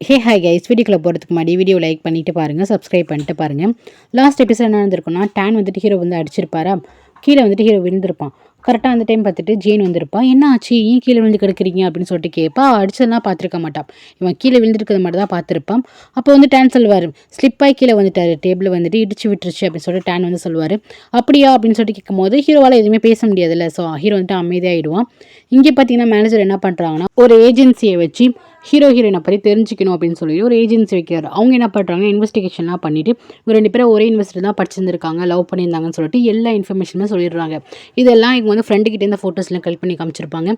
Hi guys, வீடியோக்குள்ள போகிறதுக்கு முன்னாடி வீடியோ லைக் பண்ணிட்டு பாருங்கள், சப்ஸ்கிரைப் பண்ணிட்டு பாருங்கள். லாஸ்ட் எபிசோட் என்ன நடந்திருக்குன்னா, டேன் வந்துட்டு ஹீரோ வந்து அடிச்சிருப்பாரா, கீழே வந்துட்டு ஹீரோ விழுந்திருப்பான். கரெக்டாக அந்த டைம் பார்த்துட்டு ஜெயின் வந்திருப்பான். என்ன ஆச்சு, ஏன் கீழே விழுந்து கிடக்குறீங்க அப்படின்னு சொல்லிட்டு கேட்பா. அடிச்சதெல்லாம் பார்த்துருக்க மாட்டான், இவன் கீழே விழுந்துருக்கிறது மட்டும் தான் பார்த்துருப்பான். அப்போ வந்து டேன் சொல்லுவார், ஸ்லிப்பாகி கீழே வந்துட்டார், டேபிள் வந்துட்டு இடிச்சு விட்டுருச்சு அப்படின்னு சொல்லிட்டு டேன் வந்து சொல்லுவார். அப்படியா அப்படின்னு சொல்லிட்டு கேட்கும்போது ஹீரோவால் எதுவுமே பேச முடியாதுல்ல, ஸோ ஹீரோ வந்துட்டு அமைதியாகிடுவான். இங்கே பார்த்தீங்கன்னா மேனேஜர் என்ன பண்ணுறாங்கன்னா, ஒரு ஏஜென்சியை வச்சு ஹீரோயினை பற்றி தெரிஞ்சுக்கணும் அப்படின்னு சொல்லி ஒரு ஏஜென்சி வைக்கிறார். அவங்க என்ன பண்ணுறாங்க, இன்வெஸ்டிகேஷன்லாம் பண்ணிவிட்டு இவங்க 2 பேரும் ஒரே இன்வெஸ்டர் தான் படிச்சிருந்துருக்காங்க, லவ் பண்ணியிருந்தாங்கன்னு சொல்லிட்டு எல்லா இன்ஃபர்மேஷனுமே சொல்லிடுறாங்க. இதெல்லாம் இவங்க வந்து ஃப்ரெண்டுக்கிட்டே இந்த ஃபோட்டோஸ்லாம் கலெக்ட் பண்ணி காமிச்சிருப்பாங்க.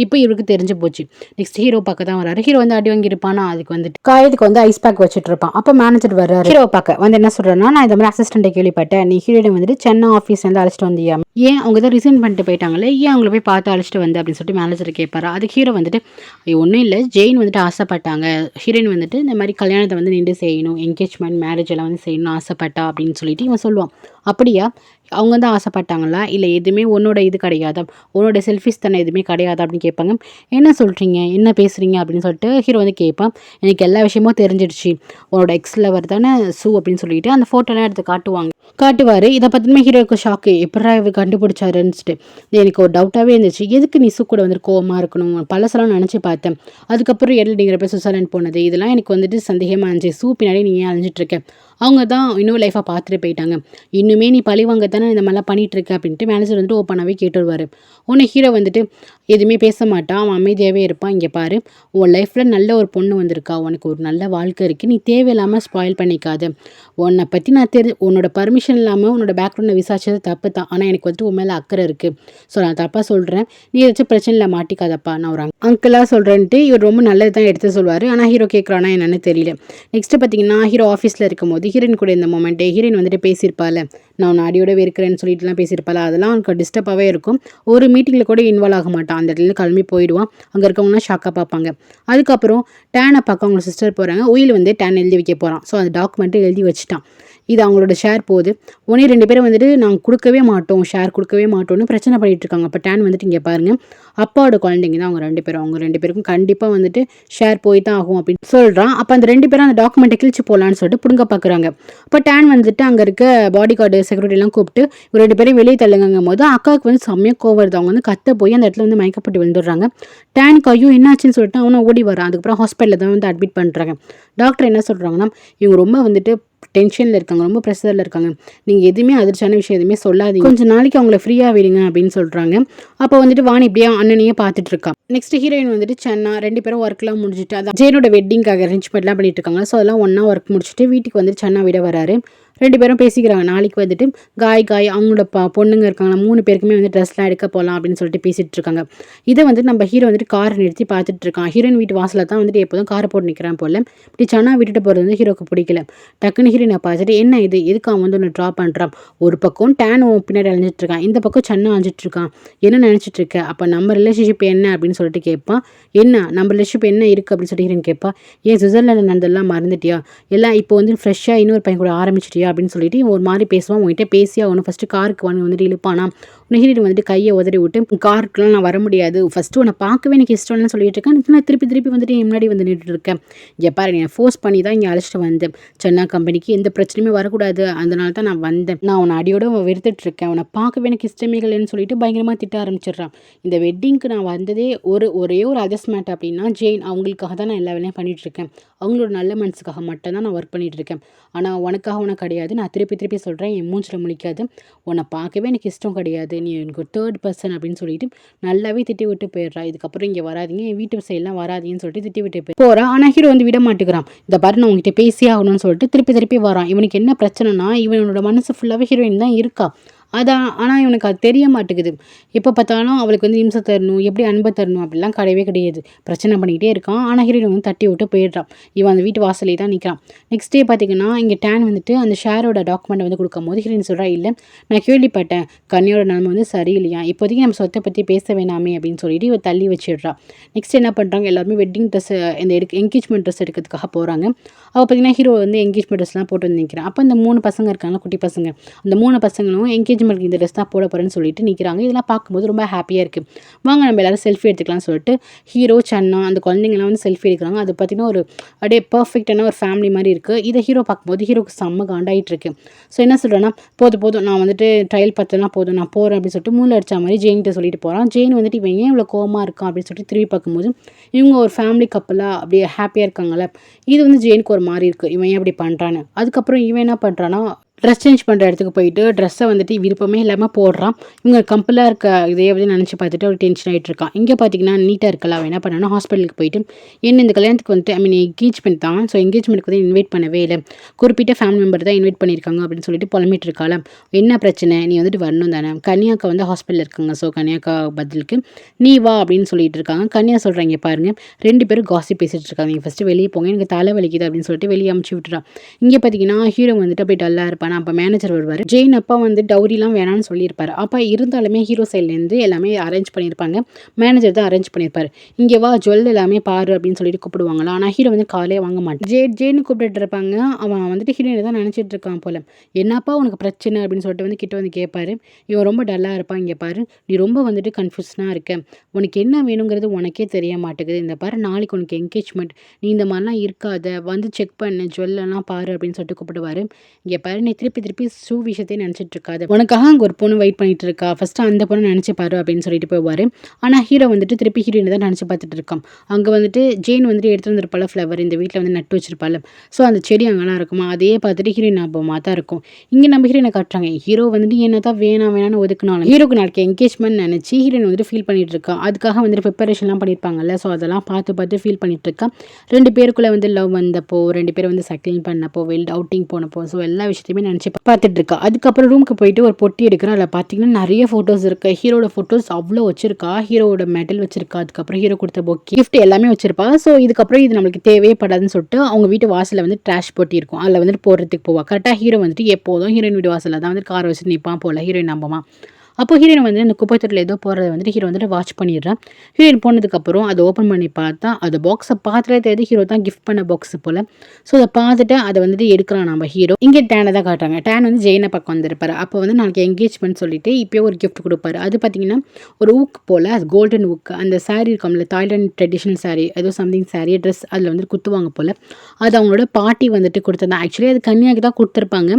இப்போ இவருக்கு தெரிஞ்சு போச்சு. நெக்ஸ்ட் ஹீரோ பார்க்க தான் வராரு. ஹீரோ வந்து அடி வாங்கியிருப்பானா, அதுக்கு வந்துட்டு காயத்துக்கு வந்து ஐஸ் பேக் வச்சுட்டு இருப்பான். அப்போ மேனேஜர் வர்றாரு. ஹீரோ பார்க்க வந்து என்ன சொல்கிறேன்னா, நான் இந்த மாதிரி அசிஸ்டண்ட்டை கேள்விப்பட்டேன், நீ ஹீரோயினை வந்துட்டு சென்னை ஆஃபீஸ்லேருந்து அழைச்சிட்டு வந்தியா, ஏன் அவங்க தான் ரிசைன் பண்ணிட்டு போயிட்டாங்களே, ஏன் அவங்கள போய் பார்த்து அழைச்சிட்டு வந்து அப்படின்னு சொல்லிட்டு மேனேஜர் கேட்பாரு. அதுக்கு ஹீரோ வந்துட்டு ஒன்றும் இல்லை, ஜெயின் வந்துட்டு ஆசைப்பட்டாங்க, ஹீரோயின் வந்துட்டு இந்த மாதிரி கல்யாணத்தை வந்து நின்று செய்யணும், என்கேஜ்மெண்ட் மேரேஜ் எல்லாம் வந்து செய்யணும்னு ஆசைப்பட்டா அப்படின்னு சொல்லிட்டு இவன் சொல்லுவான். அப்படியா, அவங்க தான் ஆசைப்பட்டாங்களா, இல்லை எதுவுமே உன்னோட இது கிடையாதா, உன்னோட செல்ஃபிஷ் தானே எதுவுமே கிடையாதா அப்படின்னு கேட்பாங்க. என்ன சொல்கிறீங்க, என்ன பேசுகிறீங்க அப்படின்னு சொல்லிட்டு ஹீரோ வந்து கேட்பான். எனக்கு எல்லா விஷயமும் தெரிஞ்சிடுச்சு, உன்னோட எக்ஸ் லவர் தானே சூ அப்படின்னு சொல்லிட்டு அந்த ஃபோட்டோலாம் எடுத்து காட்டுவார். இதை பற்றியுமே ஹீரோக்கு ஷாக்கு, எப்படா இவர் கண்டுபிடிச்சாருன்னுட்டு எனக்கு ஒரு டவுட்டாகவே இருந்துச்சு. எதுக்கு நீ சூ கூட வந்துட்டு கோவமாக இருக்கணும், பழசெல்லாம் நினச்சி பார்த்தேன். அதுக்கப்புறம் எடல் டிங்கிறப்ப சுவிட்சர்லாந்து போனது, இதெல்லாம் எனக்கு வந்துட்டு சந்தேகமாக இருந்துச்சு. சூ பின்னாடி நீ ஏன் அழிஞ்சிட்ருக்க, அவங்க தான் இன்னும் லைஃபாக பார்த்துட்டு போயிட்டாங்க, இன்னுமே நீ பழி வாங்க தானே இந்த மாதிரிலாம் பண்ணிகிட்ருக்க அப்படின்ட்டு மேனேஜர் வந்துட்டு ஓப்பனாகவே கேட்டுருவார். உன்னை ஹீரோ வந்துட்டு எதுவுமே பேச மாட்டான், அவன் அமைதியாகவே இருப்பான். இங்கே பாரு, உன் லைஃப்பில் நல்ல ஒரு பொண்ணு வந்திருக்கா, உனக்கு ஒரு நல்ல வாழ்க்கை இருக்குது, நீ தேவையில்லாமல் ஸ்பாயில் பண்ணிக்காது. உன்னை பற்றி நான் உன்னோட பர்மிஷன் இல்லாமல் உன்னோட பேக்ரவுண்டை விசாரிச்சது தப்பு தான், ஆனால் எனக்கு வந்துட்டு உன் மேலே அக்கறை இருக்குது, ஸோ நான் தப்பாக சொல்கிறேன், நீ ஏதாச்சும் பிரச்சனையில் மாட்டிக்காதப்பா, நான் ஒரு அங்கிளாக சொல்கிறேன்ட்டு இவர் ரொம்ப நல்லது தான் எடுத்து சொல்வார். ஆனால் ஹீரோ கேட்குறானா என்னன்னு தெரியல. நெக்ஸ்ட்டு பார்த்தீங்கன்னா ஹீரோ ஆஃபீஸில் இருக்கும்போது ஹீரோயின் கூட இந்த மொமெண்ட்டு ஹீரோயின் வந்துட்டு பேசியிருப்பாள், நான் உன்னை அடியோட இருக்கிறேன்னு சொல்லிட்டுலாம் பேசியிருப்பாள். அதெல்லாம் அவனுக்கு டிஸ்டர்பாகவே இருக்கும். ஒரு மீட்டிங்கில் கூட இன்வால்வ் ஆக மாட்டான், அந்த இடத்துல கிளம்பி போயிடுவான். அங்கே இருக்கவங்களாம் ஷாக்காக பார்ப்பாங்க. அதுக்கப்புறம் டேனை பார்க்க அவங்க சிஸ்டர் போகிறாங்க. உயில் வந்து டேன் எழுதி வைக்க போகிறான். ஸோ அந்த டாக்குமெண்ட்டு எழுதி வச்சுட்டான். இது அவங்களோட ஷேர் போகுது. உடனே 2 பேரும் வந்துட்டு நாங்கள் கொடுக்கவே மாட்டோம், ஷேர் கொடுக்கவே மாட்டோம்னு பிரச்சனை பண்ணிகிட்டு இருக்காங்க. அப்போ டேன் வந்துட்டு இங்கே பாருங்கள், அப்பாவோட குழந்தைங்க தான் அவங்க 2 பேரும், அவங்க 2 பேருக்கும் கண்டிப்பாக வந்துட்டு ஷேர் போய் தான் ஆகும் அப்படின்னு சொல்கிறான். அப்போ அந்த 2 பேரும் அந்த டாக்குமெண்ட்டை கிழிச்சு போகலான்னு சொல்லிட்டு பிடுங்க பார்க்குறாங்க. அப்போ டேன் வந்துட்டு அங்கே இருக்க பாடி கார்டு செக்யூரிட்டிலாம் கூப்பிட்டு 2 பேரும் வெளியே தள்ளுங்கும் போது அக்காவுக்கு வந்து செம்மையாக கோவம் வருது. அவங்க வந்து கத்த போய் அந்த இடத்துல வந்து மயக்கப்பட்டு விழுந்துடுறாங்க. டேனுக்கு ஐயோ என்னாச்சுன்னு சொல்லிட்டு அவனை ஓடி வரான். அதுக்கப்புறம் ஹாஸ்பிட்டலில் தான் வந்து அட்மிட் பண்ணுறாங்க. டாக்டர் என்ன சொல்கிறாங்கன்னா, இவங்க ரொம்ப வந்துட்டு டென்ஷனில் இருக்காங்க, ரொம்ப ப்ரெஷரில் இருக்காங்க, நீங்கள் எதுவுமே அதிர்ச்சியான விஷயம் எதுவுமே சொல்லாதீங்க, கொஞ்சம் நாளைக்கு அவங்கள ஃப்ரீயாக விடுங்க அப்படின்னு சொல்கிறாங்க. அப்போ வந்துட்டு வாணி இப்படியே அண்ணனையே பார்த்துட்டு இருக்கா. நெக்ஸ்ட் ஹீரோயின் வந்துட்டு சென்னா 2 பேரும் ஒர்க்லாம் முடிச்சுட்டு அதான் ஜெயனோட வெட்டிங்காக அரேஞ்ச்மெண்ட்லாம் பண்ணிட்டு இருக்காங்க. ஸோ அதெல்லாம் ஒன்றா ஒர்க் முடிச்சுட்டு வீட்டுக்கு வந்துட்டு சென்னா விட வராரு. 2 பேரும் பேசிக்கிறாங்க. நாளைக்கு வந்துட்டு காய் அவங்களோட பொண்ணுங்க இருக்காங்க, 3 பேருக்குமே வந்து ட்ரெஸ்லாம் எடுக்க போகலாம் அப்படின்னு சொல்லிட்டு பேசிகிட்டு இருக்காங்க. இதை வந்து நம்ம ஹீரோ வந்துட்டு காரை நிறுத்தி பார்த்துட்டு இருக்கான். ஹீரோயின் வீட்டு வாசலில் தான் வந்துட்டு எப்போதும் காரை போட்டு நிற்கிறான் போல. இப்படி சென்னா விட்டுட்டு போகிறது வந்து ஹீரோக்கு பிடிக்கல. டக்குன்னு ஹீரோயினை பார்த்துட்டு என்ன இது, எதுக்கு அவன் வந்து ஒன்று ட்ரா பண்ணுறான், ஒரு பக்கம் டேன் பின்னாடி அழிஞ்சிட்டு இருக்கான், இந்த பக்கம் சென்னா அழிஞ்சிட்டு இருக்கான், என்ன நினச்சிட்டு இருக்க, அப்போ நம்ம ரிலேஷன்ஷிப் என்ன அப்படின்னு சொல்லிட்டு கேட்பான். என்ன நம்ம ரிலேஷன்ஷிப் என்ன இருக்குது அப்படின்னு சொல்லிட்டு ஹீரோயின் கேட்பா. ஏன் சுவிட்சர்லாந்து நடந்ததெல்லாம் மறந்துட்டியா, எல்லாம் இப்போ வந்து ஃப்ரெஷ்ஷாக இன்னொரு பையன் கூட ஆரம்பிச்சிட்டியா அப்படின்னு சொல்லிட்டு ஒரு மாதிரி பேசுவான். உங்ககிட்ட பேசியா ஒன்று ஃபஸ்ட்டு காருக்கு வந்துட்டு இழுப்பானா, ஹீரோயின் வந்துட்டு கையை உதறி விட்டு காருக்குலாம் நான் வர முடியாது, ஃபஸ்ட்டு உன்னை பார்க்கவே எனக்கு இஷ்டம் இல்லைன்னு சொல்லிட்டு இருக்கேன், நான் திருப்பி வந்துட்டு என் முன்னாடி வந்து நின்றுட்டு இருக்கேன், இங்கே பாரு நீ ஃபோர்ஸ் பண்ணி தான் இங்கே அழைச்சிட்டு வந்தேன், சென்னா கம்பெனிக்கு எந்த பிரச்சனையுமே வரக்கூடாது, அதனால தான் நான் வந்தேன், நான் உன்னை அடியோட வெறுத்துட்டு இருக்கேன், உன்னை பார்க்கவே எனக்கு இஷ்டமே இல்லைன்னு சொல்லிட்டு பயங்கரமாக திட்ட ஆரம்பிச்சிடுறான். இந்த வெட்டிங்க்கு நான் வந்ததே ஒரே ஒரு அட்ஜஸ்ட்மெண்ட் அப்படின்னா ஜெயின் அவங்களுக்காக தான் நான் எல்லா வேலையும் பண்ணிகிட்டு இருக்கேன், அவங்களோட நல்ல மனசுக்காக மட்டும் தான் நான் ஒர்க் பண்ணிகிட்டு இருக்கேன், ஆனால் உனக்காக உனக்கு கிடையாது, நான் திருப்பி சொல்கிறேன், என் மூஞ்சில் முழிக்காது, உன்னை பார்க்கவே எனக்கு இஷ்டம் கிடையாது, நீ எனக்கு ஒரு 3rd பர்சன் அப்படின்னு சொல்லிட்டு நல்லாவே திட்டி விட்டு போயிடுறா. இதுக்கப்புறம் இங்கே வராதிங்க, என் வீட்டு சைடெலாம் வராதிங்கன்னு சொல்லிட்டு திட்டி விட்டு போகிறான். ஆனால் ஹீரோ வந்து விட மாட்டேங்கிறான். இந்த பாரு நான் உங்ககிட்ட பேசி ஆகணும்னு சொல்லிட்டு திருப்பி வரான். இவனுக்கு என்ன பிரச்சனைனா, இவனோட மனசு ஃபுல்லாகவே ஹீரோயின் தான் இருக்கா. அதான், ஆனால் இவனுக்கு அது தெரிய மாட்டேங்குது. எப்போ பார்த்தாலும் அவளுக்கு வந்து இம்சை தரணும், எப்படி அன்பை தரணும் அப்படிலாம் கிடையாது. பிரச்சனை பண்ணிக்கிட்டே இருக்கான். ஆனால் ஹீரோயின் வந்து தட்டி விட்டு போயிடுறான். இவன் அந்த வீட்டு வாசலே தான் நிற்கிறான். நெக்ஸ்ட் டே பார்த்தீங்கன்னா இங்கே டேன் வந்துட்டு அந்த ஷேரோட டாக்குமெண்ட் வந்து கொடுக்கும் போது ஹீரோயின் சொல்கிறா, இல்லை நான் கேள்விப்பட்டேன் கன்னியோட நிலைமை வந்து சரியில்லையா, இப்போதைக்கு நம்ம சொத்தை பற்றி பேச வேணாமே அப்படின்னு சொல்லிட்டு இவ தள்ளி வச்சிடுறா. நெக்ஸ்ட் என்ன பண்ணுறாங்க, எல்லாருமே வெட்டிங் ட்ரெஸ் இந்த என்கேஜ்மெண்ட் ட்ரெஸ் எடுக்கிறதுக்காக போகிறாங்க. அவள் பார்த்தீங்கன்னா ஹீரோ வந்து என்கேஜ்மெண்ட் ட்ரெஸ்லாம் போட்டு வந்து நிற்கிறான். அப்போ இந்த 3 பசங்க இருக்காங்க, குட்டி பசங்க, அந்த 3 பசங்களும் என்கேஜ் எங்கேஜ்மெண்ட்க்கு இந்த ட்ரெஸ் தான் போட போகிறேன்னு சொல்லிட்டு நிற்கிறாங்க. இதெல்லாம் பார்க்கும்போது ரொம்ப ஹாப்பியாக இருக்குது. வாங்க நம்ம எல்லாரும் செல்ஃபி எடுத்துக்கலாம்னு சொல்லிட்டு ஹீரோ, சன்னா அந்த குழந்தைங்கலாம் வந்து செல்ஃபி எடுக்கிறாங்க. அது பார்த்தீங்கன்னா ஒரு அப்படியே பர்ஃபெக்டான ஒரு ஃபேமிலி மாதிரி இருக்குது. இதை ஹீரோ பார்க்கும்போது ஹீரோக்கு செம்ம காண்டாயிட்டு இருக்கு. ஸோ என்ன சொல்கிறேன்னா, போதும் நான் வந்துட்டு ட்ரையல் பார்த்தலாம் போதும், நான் போகிறேன் அப்படின்னு சொல்லிட்டு மூளை அடிச்ச மாதிரி ஜெயின்கிட்ட சொல்லிட்டு போகிறான். ஜெயின் வந்துட்டு இவன் ஏன் இவ்வளோ கோவமாக இருக்கான் அப்படின்னு சொல்லிட்டு திரும்பி பார்க்கும்போது இவங்க ஒரு ஃபேமிலி கப்பலாக அப்படியே ஹாப்பியாக இருக்காங்கல்ல, இது வந்து ஜெயினுக்கு ஒரு மாதிரி இருக்குது. இவன் ஏன் அப்படி பண்ணுறான்னு. அதுக்கப்புறம் இவன் என்ன பண்ணுறான்னா, ட்ரெஸ் சேஞ்ச் பண்ணுற இடத்துக்கு போயிட்டு ட்ரெஸ்ஸை வந்துட்டு விருப்பமே இல்லாமல் போடுறான். இவங்க கம்பலாக இருக்க இதே வந்து நினச்சி பார்த்துட்டு அவர் டென்ஷன் ஆகிட்டு இருக்கான். இங்கே பார்த்தீங்கன்னா நீட்டாக இருக்கலாம். அவன் என்ன பண்ணான்னா ஹாஸ்பிட்டலுக்கு போயிட்டு என்ன இந்த கல்யாணத்துக்கு வந்துட்டு என்கேஜ்மெண்ட் தான், ஸோ என்கேஜ்மெண்ட்டுக்கு வந்து இன்வைட் பண்ணவே இல்லை, குறிப்பிட்ட ஃபேமிலி மெம்பர் தான் இன்வைட் பண்ணியிருக்காங்க அப்படின்னு சொல்லிட்டு புலம்பிட்டு இருக்காள். என்ன பிரச்சனை, நீ வந்துட்டு வரணும் தானே, கன்யாக்கா வந்து ஹாஸ்பிட்டலில் இருக்காங்க, ஸோ கன்யாக்கா பதிலுக்கு நீ வா அப்படின்னு சொல்லிட்டு இருக்காங்க. கன்யா சொல்கிறாங்க, பாருங்கள் 2 பேரும் காசி பேசிகிட்டு இருக்காங்க, நீங்கள் ஃபஸ்ட்டு வெளியே போங்க, எனக்கு தலை வலிக்குது அப்படின்னு சொல்லிட்டு வெளியே அமுச்சு விட்டுறான். இங்கே பார்த்தீங்கன்னா ஹீரோ வந்துட்டு அப்படியே டல்லாக இருப்பான். அப்போ மேனேஜர் வருவார். ஜெயின் அப்பா வந்து டவுரிலாம் வேணான்னு சொல்லியிருப்பார். அப்போ இருந்தாலுமே ஹீரோ சைட்லேருந்து எல்லாமே அரேஞ்ச் பண்ணியிருப்பாங்க. மேனேஜர் தான் அரேஞ்ச் பண்ணியிருப்பார். இங்கே வா ஜுவல் எல்லாமே பாரு அப்படின்னு சொல்லிட்டு கூப்பிடுவாங்களா. ஆனால் ஹீரோ வந்து காலையே வாங்க மாட்டேன். ஜெயின்னு கூப்பிட்டு இருப்பாங்க. அவன் வந்துட்டு ஹீரோயினை தான் நினச்சிட்டு இருக்கான் போல. என்னப்பா உனக்கு பிரச்சனை அப்படின்னு சொல்லிட்டு வந்து கிட்ட வந்து கேட்பாரு. இவன் ரொம்ப டல்லாக இருப்பான். இங்கே பாரு, நீ ரொம்ப வந்துட்டு கன்ஃபியூஷனாக இருக்க, உனக்கு என்ன வேணுங்கிறது உனக்கே தெரிய மாட்டேங்குது. இந்த பாரு, நாளைக்கு உனக்கு என்கேஜ்மெண்ட், நீ இந்த மாதிரிலாம் இருக்காத, வந்து செக் பண்ணு, ஜுவல்லாம் பாரு அப்படின்னு சொல்லிட்டு கூப்பிடுவார். இங்கே பாரு, நீ திருப்பி ஷூ விஷயத்தையே நினச்சிட்டு இருக்காது, உனக்காக அங்கே ஒரு பொண்ணு வெயிட் பண்ணிட்டு இருக்கா, ஃபஸ்ட்டு அந்த பொண்ணு நினச்சி பாரு அப்படின்னு சொல்லிட்டு போவார். ஆனால் ஹீரோ வந்துட்டு திருப்பி ஹீரோயினை தான் நினச்சி பார்த்துட்டு இருக்கான். அங்கே வந்துட்டு ஜெயின் வந்துட்டு எடுத்து வந்துருப்பாள் ஃப்ளவர், இந்த வீட்டில் வந்து நட்டு வச்சிருப்பாள். ஸோ அந்த செடி அங்கெல்லாம் இருக்குமா, அதையே பார்த்துட்டு ஹீரோயின் ஞாபகமாக தான் இருக்கும். இங்கே நம்ம ஹீரோயினை காட்டுறாங்க. ஹீரோ வந்துட்டு என்ன தான் வேணாம்னு ஒதுக்குனாலும் ஹீரோக்கு நாளைக்கு என்கேஜ்மெண்ட் நினச்சி ஹீரோயின் வந்துட்டு ஃபீல் பண்ணிட்டு இருக்கா. அதுக்காக வந்துட்டு ப்ரிப்பரேஷன்லாம் பண்ணியிருப்பாங்கல்ல, ஸோ அதெல்லாம் பார்த்து ஃபீல் பண்ணிட்டு இருக்கா. 2 பேருக்குள்ளே வந்து லவ் வந்தப்போ, 2 பேரும் வந்து சைக்கிளிங் பண்ணப்போ, அவுட்டிங் போனப்போ, ஸோ எல்லா விஷயத்தையுமே நினச்சி பார்த்துட்டு இருக்கா. அதுக்கப்புறம் ரூமுக்கு போயிட்டு ஒரு பொட்டி எடுக்கிறா. அதில் பார்த்தீங்கன்னா நிறைய ஃபோட்டோஸ் இருக்குது. ஹீரோட ஃபோட்டோஸ் அவ்வளோ வச்சிருக்கா. ஹீரோட மெடல் வச்சிருக்கா. அதுக்கப்புறம் ஹீரோ கொடுத்த பொக்கே கிஃப்ட் எல்லாமே வச்சிருப்பா. ஸோ இதுக்கப்புறம் இது நம்மளுக்கு தேவையே படாதுன்னு சொல்லிட்டு அவங்க வீட்டு வாசலில் வந்து ட்ராஷ் பொட்டி இருக்கும், அதில் வந்துட்டு போடுறதுக்கு போவா. கரெக்டாக ஹீரோ வந்துட்டு எப்போதும் ஹீரோயின் வீட்டு வாசலில் தான் வந்து காரை வச்சுட்டு நிற்பான் போல. ஹீரோயின் நம்பமா. அப்போ ஹீரோயின் வந்து அந்த குப்பைத்தொட்டில் ஏதோ போகிறத வந்துட்டு ஹீரோ வந்துட்டு வாட்ச் பண்ணிடுறான். ஹீரோயின் போனதுக்கப்புறம் அதை ஓப்பன் பண்ணி பார்த்தா அது பாக்ஸை பார்த்துட்டே தெரியுது ஹீரோ தான் கிஃப்ட் பண்ண பாக்ஸ் போல். ஸோ அதை பார்த்துட்டு அதை வந்துட்டு எடுக்கிறான் நம்ம ஹீரோ. இங்கே டேனை தான் காட்டுறாங்க. டேன் வந்து ஜெயினை பக்கம் வந்திருப்பாரு. அப்போ வந்து நாளைக்கு என்கேஜ்மெண்ட் சொல்லிட்டு இப்போயே ஒரு கிஃப்ட் கொடுப்பாரு. அது பார்த்தீங்கன்னா ஒரு ஊக் போல், அது கோல்டன் ஊக். அந்த சாரீ இருக்கும்ல, தாய்லாந்து ட்ரெடிஷ்னல் சாரீ, ஏதோ சம்திங் சாரீ ட்ரெஸ் அதில் வந்துட்டு குத்துவாங்க போல். அது அவங்களோட பாட்டி வந்துட்டு கொடுத்ததான். ஆக்சுவலி அது கன்னியாக்கு தான் கொடுத்துருப்பாங்க.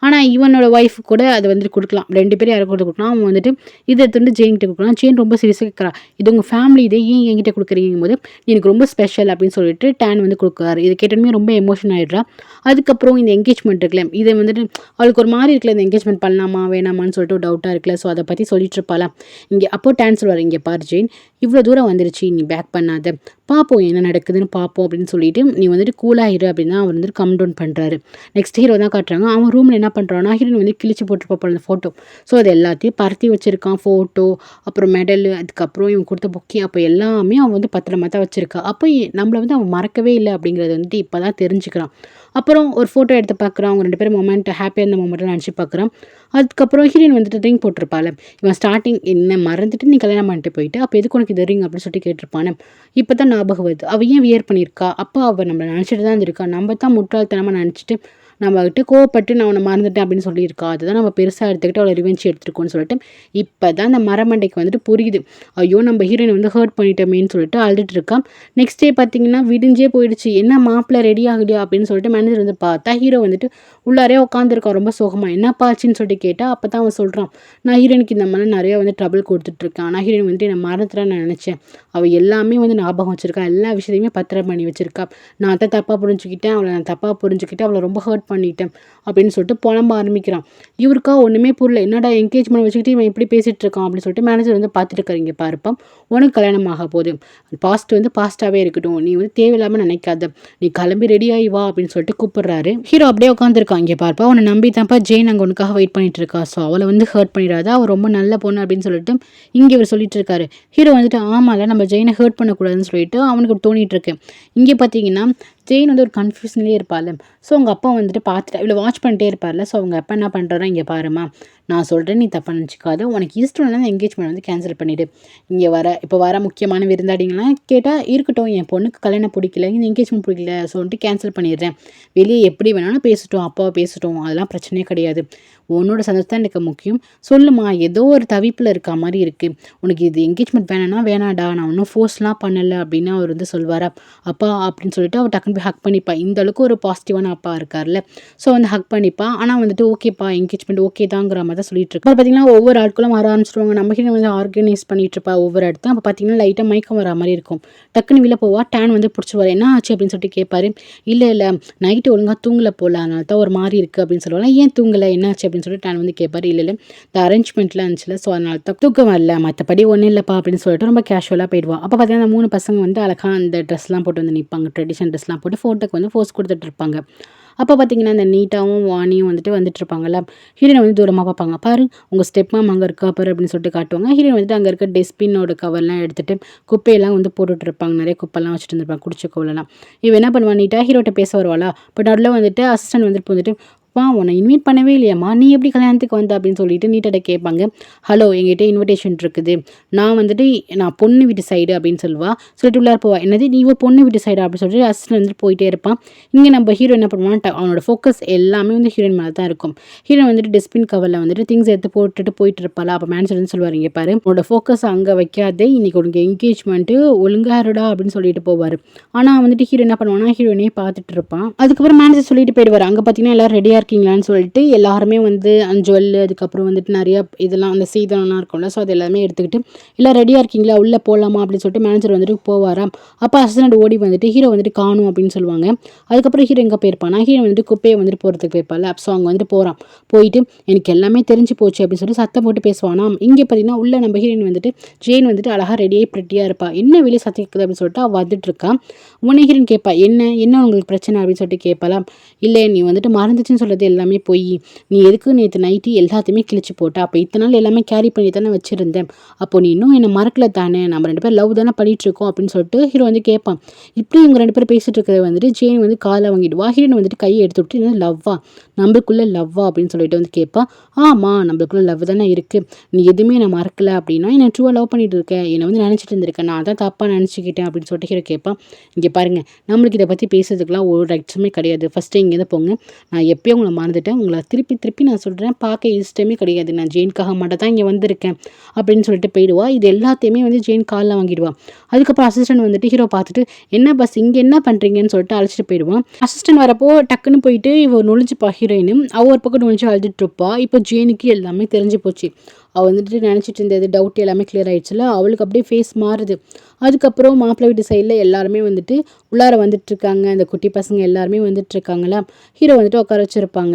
ஆனால் இவனோட ஒய்ஃப் கூட அதை வந்துட்டு கொடுக்கலாம். 2 பேரும் யாரும் கொடுக்கலாம். அவன் வந்துட்டு இதை எடுத்துட்டு ஜெயின்கிட்ட கொடுக்கலாம். ஜெயின் ரொம்ப சீரியஸாக கேட்குறா, இது உங்கள் ஃபேமிலி, இதை ஏன் என்கிட்ட கொடுக்குறீங்க போது எனக்கு ரொம்ப ஸ்பெஷல் அப்படின்னு சொல்லிட்டு டேன் வந்து கொடுக்குறாரு. இது கேட்டோமே ரொம்ப எமோஷன் ஆகிடுறா. அதுக்கப்புறம் இந்த என்கேஜ்மெண்ட் இருக்குல்ல, இதை வந்துட்டு அவளுக்கு ஒரு மாதிரி இருக்குல்ல, இந்த என்கேஜ்மெண்ட் பண்ணலாமா வேணாமான்னு சொல்லிட்டு ஒரு டவுட்டாக இருக்குல்ல. ஸோ அதை பற்றி சொல்லிட்டு இருப்பாளா. இங்கே அப்போ டேன் சொல்லுவார், இங்கே பாரு ஜெயின், இவ்வளோ தூரம் வந்துருச்சு, நீ பேக் பண்ணாத, பார்ப்போம் என்ன நடக்குதுன்னு பார்ப்போம் அப்படின்னு சொல்லிட்டு நீ வந்துட்டு கூலாகிடு அப்படின்னு அவர் வந்துட்டு கம் டவுன் பண்ணுறாரு. நெக்ஸ்ட் ஹீரோ தான் காட்டுறாங்க. அவன் ரூமில் என்ன பண்ணுறான்னா, ஹீரோயின் வந்து கிழிச்சு போட்டுருப்பா அந்த ஃபோட்டோ. ஸோ அது எல்லாத்தையும் பருத்தி வச்சிருக்கான். ஃபோட்டோ, அப்புறம் மெடல், அதுக்கப்புறம் இவன் கொடுத்த பொக்கே, அப்போ எல்லாமே அவன் வந்து பத்திரமா தான் வச்சிருக்கா. அப்போ நம்மளை வந்து அவன் மறக்கவே இல்லை அப்படிங்கிறது வந்துட்டு இப்போ தான் தெரிஞ்சுக்கிறான். அப்புறம் ஒரு ஃபோட்டோ எடுத்து பார்க்குறான். அவங்க 2 பேரும் மொமெண்ட், ஹாப்பியாக இருந்த மொமெண்ட்லாம் நினச்சி பார்க்குறான். அதுக்கப்புறம் ஹீரோயின் வந்துட்டு ரிங் போட்டிருப்பாள். இவன் ஸ்டார்டிங் என்ன மறந்துட்டு நீ கல்யாணம் பண்ணிட்டு போயிட்டு, அப்போ எதுக்கு உனக்கு இது ரிங் அப்படின்னு சொல்லிட்டு கேட்டிருப்பானே. இப்போ தான் ஞாபகம் வருது, அவள் ஏன் வியர் பண்ணியிருக்கா, அப்போ அவள் நம்மளை நினச்சிட்டு தான் இருக்கா, நம்ம தான் முட்டாள்தனமாக நினச்சிட்டு நம்மகிட்ட கோவப்பட்டு நான் அவனை மறந்துட்டேன் அப்படின்னு சொல்லியிருக்கா. அதுதான் நம்ம பெருசாக எடுத்துக்கிட்டு அவளை ரிவெஞ்ச் எடுத்துருக்கோன்னு சொல்லிட்டு இப்போ தான் அந்த மரமண்டைக்கு வந்துட்டு புரியுது, ஐயோ நம்ம ஹீரோயின் வந்து ஹர்ட் பண்ணிட்டோமேன்னு சொல்லிட்டு அழுதுட்டு இருக்கான். நெக்ஸ்ட் டே பார்த்தீங்கன்னா விடிஞ்சே போயிடுச்சு. என்ன மாப்பிள்ளை ரெடி ஆகுது அப்படின்னு சொல்லிட்டு மேனேஜர் வந்து பார்த்தா ஹீரோ வந்துட்டு உள்ளாரே உட்காந்துருக்கான் ரொம்ப சோகமாக. என்னப்பா ஆச்சுன்னு சொல்லிட்டு கேட்டால் அப்போ தான் அவன் சொல்கிறான், நான் ஹீரோயினுக்கு இந்த மாதிரி நிறைய வந்து ட்ரபிள் கொடுத்துட்ருக்கேன். ஆனால் ஹீரோயின் வந்துட்டு என்னை மறந்துட்டான்னு நான் நினச்சேன், அவள் எல்லாமே வந்து ஞாபகம் வச்சிருக்கா, எல்லா விஷயத்தையுமே பத்திரம் பண்ணி வச்சிருக்கா, நான் தான் தப்பாக புரிஞ்சுக்கிட்டேன், அவளை தப்பாக புரிஞ்சுக்கிட்டு அவளை ரொம்ப ஹர்ட் பண்ணிட்டேன் அப்படின்னு சொல்லிட்டு புலம்ப ஆரம்பிக்கிறான். இவருக்கா ஒன்றுமே புரியல, என்னடா என்கேஜ்மெண்ட் வச்சுக்கிட்டு இவன் இப்படி பேசிகிட்டு இருக்கான் அப்படின்னு சொல்லிட்டு மேனேஜர் வந்து பார்த்துட்டு இருக்காரு. இங்கே பாருப்பா, உனக்கு கல்யாணம் ஆக போகுது, பாஸ்ட் வந்து பாஸ்ட்டாகவே இருக்கட்டும், நீ வந்து தேவையில்லாமல் நினைக்காத, நீ கிளம்பி ரெடியாகி வா அப்படின்னு சொல்லிட்டு கூப்பிடுறாரு. ஹீரோ அப்படியே உட்காந்துருக்கான். இங்கே பார்ப்பா, உன்னை நம்பி தான்ப்பா ஜெயின் அங்கே உனக்காக வெயிட் பண்ணிட்டு இருக்கா, ஸோ அவளை வந்து ஹர்ட் பண்ணிடாத, அவள் ரொம்ப நல்ல பொண்ணு அப்படின்னு சொல்லிட்டு இங்கே இவர் சொல்லிட்டு இருக்காரு. ஹீரோ வந்துட்டு ஆமாம்ல நம்ம ஜெயினை ஹர்ட் பண்ணக்கூடாதுன்னு சொல்லிட்டு அவனுக்கு தோணிட்டு இருக்கு. இங்கே பார்த்தீங்கன்னா ஜெயின் வந்து ஒரு கன்ஃபியூஷன்லேயே இருப்பாள். ஸோ அவங்க அப்பா வந்துட்டு பார்த்துட்டு இவ்வளோ வாட்ச் பண்ணிட்டே இருப்பார்ல. ஸோ அவங்க அப்பா என்ன பண்ணுறாரோ, இங்கே பாருமா, நான் சொல்கிறேன், நீ தப்பாக நினச்சிக்காத, உனக்கு இஷ்டம் இல்லைனா என்கேஜ்மெண்ட் வந்து கேன்சல் பண்ணிவிடு. இங்கே இப்போ வர முக்கியமான விருந்தாடிங்களாம் கேட்டால் இருக்கட்டும், என் பொண்ணுக்கு கல்யாணம் பிடிக்கல, இந்த என்கேஜ்மெண்ட் பிடிக்கல, சொல்லிட்டு கேன்சல் பண்ணிடுறேன். வெளியே எப்படி வேணாலும் பேசட்டும், அப்பாவை பேசட்டும், அதெல்லாம் பிரச்சனையே கிடையாது. உன்னோட சந்தோஷம் தான் எனக்கு முக்கியம். சொல்லுமா, ஏதோ ஒரு தவிப்பில் இருக்க மாதிரி இருக்குது, உனக்கு இது என்கேஜ்மெண்ட் வேணான்னா வேணாடா, நான் ஒன்றும் ஃபோர்ஸ்லாம் பண்ணலை அப்படின்னு அவர் வந்து சொல்வாரா. அப்பா அப்படின்னு சொல்லிட்டு அவர் டக்குன்னு போய் ஹக் பண்ணிப்பா. இந்த அளவுக்கு ஒரு பாசிட்டிவான அப்பா இருக்கார்ல. ஸோ வந்து ஹக் பண்ணிப்பா. ஆனால் வந்துட்டு ஓகேப்பா, என்கேஜ்மெண்ட் ஓகே தாங்கிற மாதிரி தான் சொல்லிட்டு இருக்கா. பார்த்தீங்கன்னா ஒவ்வொரு ஆட்களும் வர ஆரம்பிச்சிருவாங்க. நம்ம கிட்ட வந்து ஆர்கனைஸ் பண்ணிட்டு இருப்பா ஒவ்வொரு இடத்தையும். அப்போ பார்த்தீங்கன்னா லைட்டாக மயக்கம் வர மாதிரி இருக்கும். டக்குன்னு வெளில போவா. டேன் வந்து பிடிச்சிருவாரு. என்ன ஆச்சு அப்படின்னு சொல்லிட்டு கேட்பாரு. இல்லை நைட்டு ஒழுங்காக தூங்கலை போல, அதனால தான் ஒரு மாதிரி இருக்குது அப்படின்னு சொல்லுவாங்க. ஏன் தூங்கலை, என்னாச்சு அப்படின்னு சொல்லிட்டு டேன் வந்து கேட்பாரு. இல்லை இந்த அரேஞ்ச்மெண்ட்லாம் இருந்துச்சுல, ஸோ அதனால தான் தூக்கம் வரல, மற்றபடி ஒன்றும் இல்லைப்பா அப்படின்னு சொல்லிட்டு ரொம்ப கேஷுவலாக போயிடுவா. அப்போ பார்த்தீங்கன்னா அந்த 3 பசங்க வந்து அழகாக அந்த ட்ரெஸ்லாம் போட்டு வந்து நிற்பாங்க. ட்ரெடிஷனல் ட்ரெஸ்லாம் போட்டு ஃபோட்டோக்கு வந்து போஸ் கொடுத்துட்டு இருப்பாங்க. அப்போ பார்த்தீங்கன்னா அந்த நீட்டாவும் வாணியும் வந்துட்டு இருப்பாங்கல்ல. ஹீரோனை வந்து தூரமாக பார்ப்பாங்க. பாரு உங்கள் ஸ்டெப் மாம் அங்கே இருக்கா பாரு அப்படின்னு சொல்லிட்டு காட்டுவாங்க. ஹீரோயின் வந்துட்டு அங்கே இருக்க டஸ்ட்பினோட கவர்லாம் எடுத்துகிட்டு குப்பையெல்லாம் வந்து போட்டுட்டு இருப்பாங்க. நிறைய குப்பைலாம் வச்சுட்டு இருந்திருப்பாங்க, குடிச்ச கோவலாம். இவன் என்ன பண்ணுவான், நீட்டாக ஹீரோட்ட பேச வருவாளா. பட் அதில் வந்துட்டு அசிஸ்டன்ட் வந்துட்டு உன்னை இன்வைட் பண்ணவே இல்லையாம்மா, நீ எப்படி கல்யாணத்துக்கு வந்த அப்படின்னு சொல்லிட்டு நீட்டாக கேட்பாங்க. ஹலோ, எங்கிட்ட இன்விடேஷன் இருக்குது, நான் பொண்ணு வீட்டு சைடு அப்படின்னு சொல்லிட்டு உள்ளார போவா. என்னது நீ பொண்ணு வீட்டு சைடு அப்படின்னு சொல்லிட்டு அசிஸ்டன்ட் வந்துட்டு போயிட்டே இருப்பான். இங்கே நம்ம ஹீரோ என்ன பண்ணுவான், அவனோட ஃபோக்கஸ் எல்லாமே வந்து ஹீரோயின் மேலே தான் இருக்கும். ஹீரோ வந்துட்டு டஸ்ட்பின் கவரில் வந்துட்டு திங்ஸ் எடுத்து போயிட்டு இருப்பாளா. அப்போ மேனேஜர் வந்து சொல்லுவார், இங்கே பாரு உன்னோட ஃபோக்கஸ் அங்கே வைக்காதே, இன்னைக்கு உனக்கு என்கேஜ்மெண்ட்டு ஒழுங்கா இருடா அப்படின்னு சொல்லிட்டு போவார். ஆனால் வந்துட்டு ஹீரோ என்ன பண்ணுவானா, ஹீரோயினே பார்த்துட்டு இருப்பான். அதுக்கப்புறம் மேனேஜர் சொல்லிட்டு போயிடுவார். அங்கே பார்த்தீங்கன்னா எல்லாரும் ரெடியாக இருக்கீங்களான்னு சொல்லிட்டு எல்லாருமே வந்து ஜுவல், அதுக்கப்புறம் வந்துட்டு நிறைய இதெல்லாம் அந்த சீதனம்லாம் இருக்கும்ல, ஸோ அது எல்லாமே எடுத்துக்கிட்டு எல்லாம் ரெடியாக இருக்கீங்களா, உள்ளே போகலாமா அப்படின்னு சொல்லிட்டு மேனேஜர் வந்துட்டு போவாராம். அப்போ அசிஸ்டன்ட் ஓடி வந்துட்டு ஹீரோ வந்துட்டு காணும் அப்படின்னு சொல்லுவாங்க. அதுக்கப்புறம் ஹீரோ எங்கே போயிருப்பானா, ஹீரோ வந்துட்டு குப்பையை வந்துட்டு போகிறதுக்கு போயிருப்பாள். ஸோ அவங்க வந்துட்டு போயிட்டு எனக்கு எல்லாமே தெரிஞ்சு போச்சு அப்படின்னு சொல்லிட்டு சத்தம் போட்டு பேசுவானா. இங்கே பார்த்தீங்கன்னா உள்ள நம்ம ஹீரோயின் வந்துட்டு ஜெயின் வந்துட்டு அழகாக ரெடியாகி ப்ரெட்டியாக இருப்பா. என்ன வெளியே சத்தம் கேட்குது அப்படின்னு சொல்லிட்டு அவள் வந்துட்டு இருக்கா. உன்னை ஹீரோயின் கேட்பா, என்ன உங்களுக்கு பிரச்சனை அப்படின்னு சொல்லிட்டு கேட்பாலாம். இல்லை நீ வந்துட்டு மறந்துச்சுன்னு சொல்கிறது எல்லாமே போய், நீ எதுக்கு நேற்று நைட்டு எல்லாத்தையுமே கிழிச்சு போட்ட, அப்போ இத்தனை நாள் எல்லாமே கேரி பண்ணி தானே வச்சுருந்தேன், அப்போ நீ இன்னும் என்னை மறக்கல தானே, நம்ம 2 பேரும் லவ் தானே பண்ணிட்டு இருக்கோம் அப்படின்னு சொல்லிட்டு ஹீரோ வந்து கேட்பான். இப்படி இவங்க 2 பேரும் பேசிட்டு இருக்கிறத வந்துட்டு ஜெயின் வந்து காலை வாங்கிடுவா. ஹீரோயின் வந்துட்டு கையை எடுத்து விட்டு என்ன லவ்வா, நம்மளுக்குள்ள லவ்வா அப்படின்னு சொல்லிட்டு வந்து கேட்பான். ஆமாம், நம்மளுக்குள்ள லவ் தானே இருக்குது, நீ எதுவுமே நான் மறக்கல அப்படின்னா என்னை ட்ரூவாக லவ் பண்ணிட்டு இருக்கேன், என்னை வந்து நினச்சிட்டு இருந்திருக்கேன், நான் தான் தப்பாக நினச்சிக்கிட்டேன் அப்படின்னு சொல்லிட்டு ஹீரோ கேட்பான். இங்கே பாருங்கள், நம்மளுக்கு இதை பற்றி பேசுறதுக்குலாம் ஒரு ரைட்ஸுமே கிடையாது, ஃபஸ்ட்டு இங்கேருந்து போங்க, நான் எப்போயும் உங்களை மறந்துட்டேன், உங்களை திருப்பி நான் சொல்கிறேன், பார்க்க இஷ்டமே கிடையாது, நான் ஜெயின்காக மட்டும் தான் இங்கே வந்திருக்கேன் அப்படின்னு சொல்லிட்டு போயிடுவா. இது எல்லாத்தையுமே வந்து ஜெயின் காலில் வாங்கிடுவா. அதுக்கப்புறம் அசிஸ்டன்ட் வந்துட்டு ஹீரோ பார்த்துட்டு என்ன பஸ் இங்கே என்ன பண்ணுறீங்கன்னு சொல்லிட்டு அழைச்சிட்டு போயிடுவான். அசிஸ்டன்ட் வரப்போ டக்குன்னு போயிட்டு இவ நொழிஞ்சுப்பா ஹீரோயின். அவள் ஒரு பக்கம் நொழிஞ்சு அழுதுட்டு இருப்பா. இப்போ ஜெயினுக்கு எல்லாமே தெரிஞ்சு போச்சு. அவள் வந்துட்டு நினச்சிட்டு இருந்தது டவுட் எல்லாமே கிளியர் ஆகிடுச்சுல, அவளுக்கு அப்படியே ஃபேஸ் மாறுது. அதுக்கப்புறம் மாப்பிள்ளை வீட்டு சைடில் எல்லாருமே வந்துட்டு உள்ளார வந்துட்டுருக்காங்க, அந்த குட்டி பசங்க எல்லாருமே வந்துட்டுருக்காங்களா. ஹீரோ வந்துட்டு உட்கார வச்சுருப்பாங்க.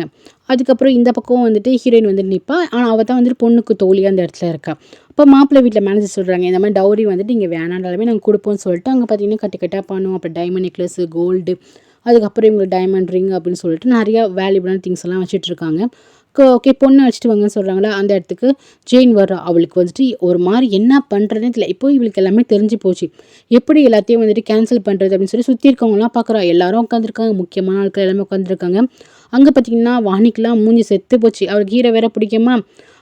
அதுக்கப்புறம் இந்த பக்கம் வந்துட்டு ஹீரோயின் வந்துட்டு நிற்பா. ஆனால் அவள் தான் வந்துட்டு பொண்ணுக்கு தோழியாக அந்த இடத்துல இருக்கா. அப்போ மாப்பிள்ளை வீட்டில் மேனேஜர் சொல்கிறாங்க, இந்த மாதிரி டவுரி வந்துட்டு இங்கே வேணாண்டாலுமே நாங்கள் கொடுப்போம்னு சொல்லிட்டு அங்கே பார்த்தீங்கன்னா கட்டாக பண்ணுவோம். அப்புறம் டைமண்ட் நெக்லஸ், கோல்டு, அதுக்கப்புறம் இவங்களுக்கு டைமண்ட் ரிங் அப்படின்னு சொல்லிட்டு நிறையா வேல்யூபிளான திங்ஸ் எல்லாம் வச்சுட்ருக்காங்க. ஓகே பொண்ணு வச்சுட்டு வாங்கன்னு சொல்கிறாங்களா. அந்த இடத்துக்கு ஜெயின் வர்றா. அவளுக்கு வந்துட்டு ஒரு மாதிரி என்ன பண்ணுறதுன்னு தெரியல. இப்போ இவளுக்கு எல்லாமே தெரிஞ்சு போச்சு, எப்படி எல்லாத்தையும் வந்துட்டு கேன்சல் பண்ணுறது அப்படின்னு சொல்லி சுற்றி இருக்கவங்களாம் பார்க்குறா. எல்லாரும் உட்காந்துருக்காங்க, முக்கியமான ஆட்கள் எல்லாமே உட்காந்துருக்காங்க. அங்கே பார்த்தீங்கன்னா வாணிக்கெலாம் மூஞ்சி செத்து போச்சு. அவளுக்கு ஹீரோ வேற பிடிக்குமா,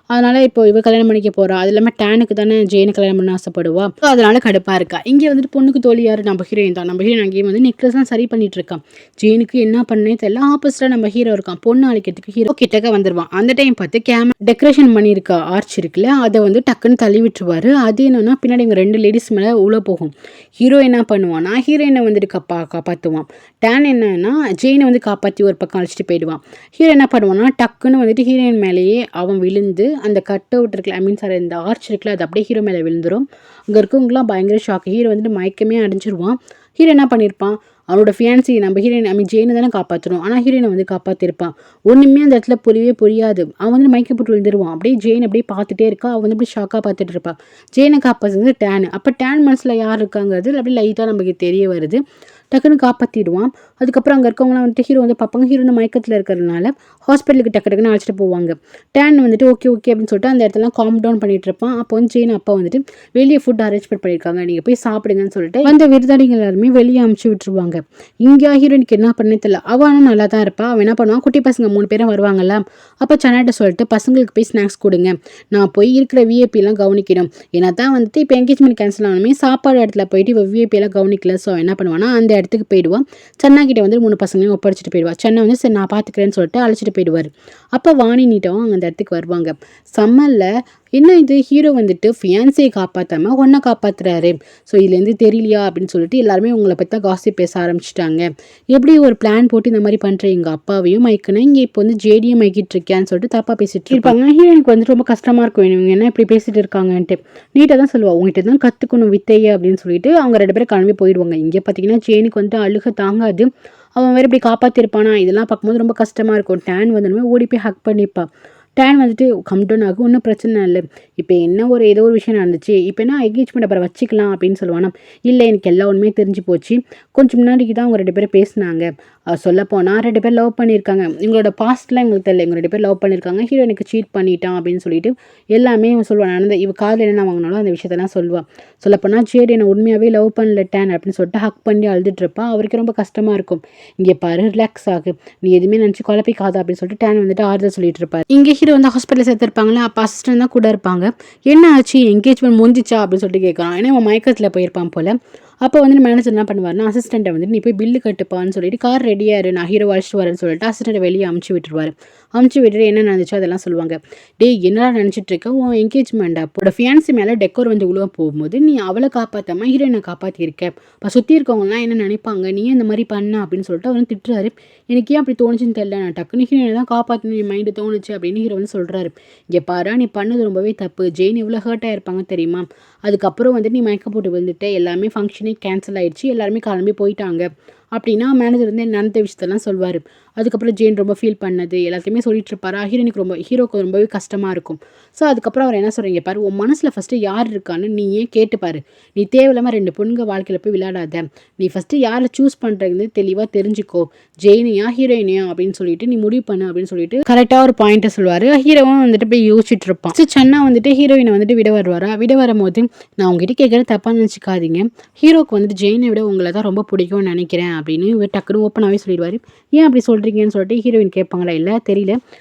அதனால் இப்போ இவ கல்யாணம் பண்ணிக்க போகிறா. அது இல்லாமல் டேனுக்கு தானே ஜெயினை கல்யாணம் பண்ண ஆசைப்படுவா. ஸோ அதனால் கடுப்பாக இருக்கா. இங்கே வந்துட்டு பொண்ணுக்கு தோழி யார், நம்ம ஹீரோயின் தான். நம்ம ஹீரோயின் அங்கேயும் வந்து நெக்லஸ்லாம் சரி பண்ணிட்டு இருக்கான். ஜெயினுக்கு என்ன பண்ணே தெரியல. ஆப்போசிட்டாக நம்ம ஹீரோ இருக்கான். பொண்ணு அழைக்கிறதுக்கு ஹீரோ கிட்டக்க வந்துடுவான். அந்த டைம் பார்த்து டெக்கரேஷன் பண்ணியிருக்க ஆர்ச் இருக்குல்ல, அதை வந்து டக்குன்னு தள்ளி விட்டுருவாரு. அது என்னன்னா பின்னாடி இவங்க 2 லேடிஸ் மேலே உள்ள போகும். ஹீரோ என்ன பண்ணுவான்னா ஹீரோயினை வந்துட்டு காப்பாற்றுவான். டேன் என்னன்னா ஜெயினை வந்து காப்பாற்றி ஒரு பக்கம் அழைச்சிட்டு போயிடுவான். ஹீரோ என்ன பண்ணுவான்னா டக்குன்னு வந்துட்டு ஹீரோயின் மேலேயே அவன் விழுந்து அந்த கட் அவுட் இருக்குல்ல, இந்த ஆர்ச் இருக்குல்ல, அது அப்படியே ஹீரோ மேலே விழுந்துடும். அங்கே இருக்கவங்களாம் பயங்கர ஷாக். ஹீரோ வந்துட்டு மயக்கமே அடைஞ்சிருவான். ஹீரோ என்ன பண்ணியிருப்பான், அவனோட ஃபியான்சி நம்ம ஹீரோயின் ஜெயினை தானே காப்பாற்றணும், ஆனால் ஹீரோயினை வந்து காப்பாற்றிருப்பான். ஒன்றுமே அந்த இடத்துல புரியாது. அவன் வந்து மயக்கப்பட்டு விழுந்துருவான். அப்படியே ஜெயின் அப்படியே பார்த்துட்டே இருக்கா. அவன் வந்து அப்படியே ஷாக்காக பார்த்துட்டு இருப்பான். ஜெயினை காப்பாற்றுறது டேன். அப்போ டேன் மனசில் யார் இருக்காங்கிறது அப்படியே லைட்டாக நமக்கு தெரிய வருது. டக்குன்னு காப்பாற்றிடுவான். அதுக்கப்புறம் அங்கே இருக்கவங்களாம் வந்துட்டு ஹீரோ வந்து பார்ப்பாங்க. ஹீரோ வந்து மயக்கத்தில் இருக்கிறதுனால ஹாஸ்பிட்டலுக்கு டக்குன்னு அழைச்சிட்டு போவாங்க. டேன் வந்துட்டு ஓகே ஓகே அப்படின்னு சொல்லிட்டு அந்த இடத்துல காம் டவுன் பண்ணிட்டு இருப்பான். அப்போ வந்து ஜெயின் அப்பா வந்துட்டு வெளியே ஃபுட் அரேஞ்ச்மெண்ட் பண்ணியிருக்காங்க, நீங்கள் போய் சாப்பிடுங்கன்னு சொல்லிட்டு அந்த விருந்தாளிகள் எல்லாருமே வெளியே அமுச்சு விட்டுருவாங்க. இங்கே ஹீரோனுக்கு என்ன பண்ணே தெரியல. அவள் ஆனால் நல்லா தான் இருப்பா. அவன் என்ன பண்ணுவான், குட்டி பசங்க 3 பேரும் வருவாங்கல்ல, அப்போ சன்னாட்ட சொல்லிட்டு பசங்களுக்கு போய் ஸ்நாக்ஸ் கொடுங்க, நான் போய் இருக்கிற விஐபிலாம் கவனிக்கணும். ஏன்னா தான் வந்துட்டு இப்போ என்கேஜ்மெண்ட் கேன்சல் ஆனாலுமே சாப்பாடு இடத்துல போயிட்டு இவ விஐபியெல்லாம் கவனிக்கல. ஸோ என்ன பண்ணுவான்னா அந்த இடத்துக்கு போயிடுவான். சன்னா கிட்ட வந்து 3 பசங்களையும் ஒப்படைச்சிட்டு போயிடுவா. சன்னா வந்து சரி நான் பார்த்துக்கிறேன்னு சொல்லிட்டு அழைச்சிட்டு போயிடுவார். அப்போ வாணி நீட்டவும் அங்கே அந்த இடத்துக்கு வருவாங்க. சம்மல்ல என்ன இது, ஹீரோ வந்துட்டு ஃபியான்சியை காப்பாற்றாம ஒன்றை காப்பாற்றுறாரு. ஸோ இதுலேருந்து தெரியலையா அப்படின்னு சொல்லிட்டு எல்லாருமே உங்களை பற்றி தான் காசிப் பேச ஆரம்பிச்சிட்டாங்க. எப்படி ஒரு பிளான் போட்டு இந்த மாதிரி பண்ணுற எங்கள் அப்பாவையும் மைக்கணும், இங்கே இப்போ வந்து ஜேடியும் மைக்கிட்டு இருக்கியான்னு சொல்லிட்டு தப்பாக பேசிட்டு இருப்பாங்க. ஹீரோனுக்கு வந்துட்டு ரொம்ப கஷ்டமாக இருக்கும், இவங்க என்ன இப்படி பேசிட்டு இருக்காங்கன்ட்டு. நீட்டாக தான் சொல்லுவாள், உங்ககிட்ட தான் கற்றுக்கணும் வித்தையை அப்படின்னு சொல்லிட்டு அவங்க 2 பேரும் கிளம்பி போயிடுவாங்க. இங்கே பார்த்தீங்கன்னா ஜேனுக்கு வந்துட்டு அழுக தாங்காது. அவன் வேறு இப்படி காப்பாற்றிருப்பானா, இதெல்லாம் பார்க்கும்போது ரொம்ப கஷ்டமாக இருக்கும். டேன் வந்து ஓடி போய் ஹக் பண்ணிப்பான். டேன் வந்துட்டு கம்டவுன் ஆகும், ஒன்றும் பிரச்சனை இல்லை, இப்போ என்ன ஏதோ ஒரு விஷயம் நடந்துச்சு, இப்போ என்ன என்கேஜ்மெண்ட் அப்புறம் வச்சுக்கலாம் அப்படின்னு சொல்லுவானா. இல்லை எனக்கு எல்லா உண்மையே தெரிஞ்சு போச்சு, கொஞ்சம் முன்னாடிக்கு தான் அவங்க 2 பேரும் பேசினாங்க. சொல்லப்போனால் 2 பேர் லவ் பண்ணியிருக்காங்க, எங்களோட பாஸ்ட்லாம் எங்களுக்கு தெரியல, எங்கள் 2 பேர் லவ் பண்ணியிருக்காங்க, ஹீரோ எனக்கு சீட் பண்ணிட்டான் அப்படின்னு சொல்லிட்டு எல்லாமே சொல்லுவான். நடந்த இவ காதில் என்ன வாங்கினாலும் அந்த விஷயத்தெல்லாம் சொல்லுவாள். சொல்லப்போனால் சரி என்னை உண்மையாகவே லவ் பண்ணல டேன் அப்படின்னு சொல்லிட்டு ஹக் பண்ணி அழுதுட்டு இருப்பான். அவருக்கு ரொம்ப கஷ்டமாக இருக்கும். இங்கே பாரு ரிலாக்ஸ் ஆகு, நீ எதுவுமே நினச்சி குழப்பிக்காதா அப்படின்னு சொல்லிட்டு டேன் வந்துட்டு ஆறுதல் சொல்லிட்டு இருப்பார். இங்கே ஹீரோ வந்து ஹாஸ்பிட்டலில் சேர்த்துருப்பாங்களே, அப்போ அசிஸ்டன்ட் தான் கூட இருப்பாங்க. என்ன ஆச்சு, என்கேஜ்மெண்ட் முடிஞ்சிச்சா அப்படின்னு சொல்லிட்டு கேட்குறான். ஏன்னா அவன் மயக்கத்தில் போயிருப்பான் போல். அப்போ வந்து மேனேஜர் என்ன பண்ணுவார்னா, அசிஸ்டண்ட்டை வந்துட்டு நீ போய் பில்லு கட்டுப்பான்னு சொல்லிட்டு கார் ரெடியாரு நான் ஹீரோ அழைச்சிட்டு வரேன்னு சொல்லிட்டு அசிஸ்டண்ட்டை வெளியே அமுச்சு விட்டுருவார். அமுச்சு விட்டுட்டு என்ன நடந்துச்சோ அதெல்லாம் சொல்லுவாங்க. டேய் என்னடா நினச்சிட்டு இருக்க, உன் என்கேஜ்மெண்ட் அப்போட ஃபியான்சி மேலே டெக்கோர் வந்து உழுவ போகும்போது நீ அவளை காப்பாற்றாம ஹீரோயினை காப்பாற்றிருக்க, இப்போ சுற்றி இருக்கவங்கலாம் என்ன நினைப்பாங்க, நீ இந்த மாதிரி பண்ண அப்படின்னு சொல்லிட்டு அவன் திட்டுறாரு. எனக்கு ஏன் அப்படி தோணுச்சுன்னு தெரியல, நான் டக்குன்னு ஹீரோயினை தான் காப்பாற்றணும் என் மைண்டு தோணுச்சு அப்படின்னு ஹீரோ வந்து சொல்கிறாரு. இங்கே பாரா நீ பண்ணது ரொம்பவே தப்பு, ஜெயின் எவ்வளோ ஹர்ட் ஆகிருப்பாங்க தெரியுமா, அதுக்கப்புறம் வந்துட்டு நீ மயக்க போட்டு விழுந்துட்டு எல்லாமே ஃபங்க்ஷனே கேன்சல் ஆகிடுச்சு, எல்லாருமே கிளம்பி போயிட்டாங்க அப்படின்னா மேனேஜர் வந்து நடந்த விஷயத்தெல்லாம் சொல்வார். அதுக்கப்புறம் ஜெயின் ரொம்ப ஃபீல் பண்ணது எல்லாத்தையுமே சொல்லிட்டு இருப்பாரா. ஹீரோக்கு ரொம்பவே கஷ்டமாக இருக்கும். ஸோ அதுக்கப்புறம் அவர் என்ன சொல்கிறீங்க பாரு, உன் மனசில் ஃபஸ்ட்டு யார் இருக்கான்னு நீ ஏன் கேட்டுப்பாரு, நீ தேவையில்லாமல் 2 பொண்ணுங்க வாழ்க்கையில் போய் விளையாடாத, நீ ஃபஸ்ட்டு யாரை சூஸ் பண்ணுறது தெளிவாக தெரிஞ்சுக்கோ, ஜெயினியா ஹீரோயினியா அப்படின்னு சொல்லிட்டு நீ முடிவு பண்ணு அப்படின்னு சொல்லிட்டு கரெக்டாக ஒரு பாயிண்ட்டை சொல்லுவார். ஹீரோவும் வந்துட்டு போய் யோசிச்சுட்டு இருப்பான். சன்னா வந்துட்டு ஹீரோயினை வந்துட்டு விட வருவாரா. விட வரும்போது நான் உங்ககிட்ட கேட்குறது தப்பாக நினச்சிக்காதீங்க, ஹீரோக்கு வந்துட்டு ஜெயினை விட உங்களை தான் ரொம்ப பிடிக்கும்னு நினைக்கிறேன் அப்படின்னு இவர் டக்குன்னு ஓப்பனாகவே சொல்லிடுவார். ஏன் அப்படி சொல்கிறீங்கன்னு சொல்லிட்டு ஹீரோயின் கேட்பாங்களா. இல்லை தெரியல,